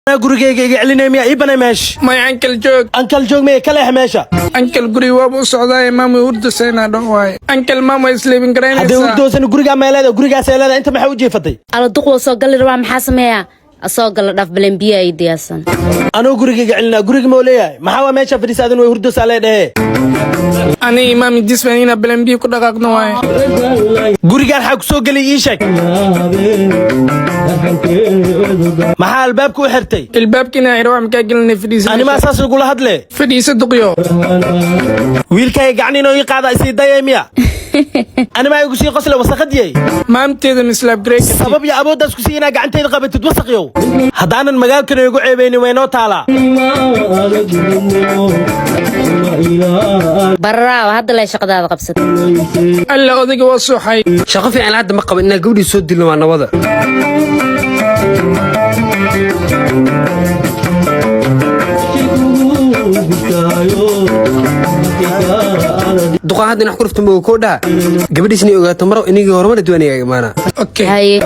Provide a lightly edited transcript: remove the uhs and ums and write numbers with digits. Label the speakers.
Speaker 1: أنا gurigeyga celinay miya ibana meesh
Speaker 2: my uncle joke
Speaker 1: me kale meesha
Speaker 2: uncle guri wabu socday maam urdu sayna dhawaay uncle mama is living
Speaker 1: hada urdosan guriga meelada gurigaas eelada inta maxay u jeefatay
Speaker 3: ala duqo soo gal rabaa maxaa sameeyaa asoo gal dhaf balan biyo ay diyaarsan
Speaker 1: anoo gurigeyga celina guriga ma leeyahay maxaa waa meesha fadhiisadan way hurdo saaleedahay
Speaker 2: ani maam disfanina balan biyo ku dhaqaaqno waay
Speaker 1: gurigaan xaq soo galay ii sheeg maxaa albaabku u xirtay
Speaker 2: albaabkina ay raam ka galnay fadhiisa
Speaker 1: ani ma asaas ugu la hadle
Speaker 2: fadhiisa duqyo
Speaker 1: wiilkay gacnino ii qaada isii dayamiya أنا ما يقول شيء قصله وسخدي
Speaker 2: ما أمتى مسلاب جريك
Speaker 1: سبب يا أبو داس كسينا قعنتي قبل تتوسق يو هذانا المجال كانوا يقول عيبيني وينو تعالى
Speaker 3: برا وهذا لا شق هذا قبست
Speaker 2: ألا أوديك وصحي
Speaker 4: شغفي على عد مقبل إن الجودي سود اللي معنا وضع دقة هذا نحكي في موكودا قبل سنين وقت مرة إني هرمنا دوانية معنا
Speaker 2: أوكي
Speaker 3: هاي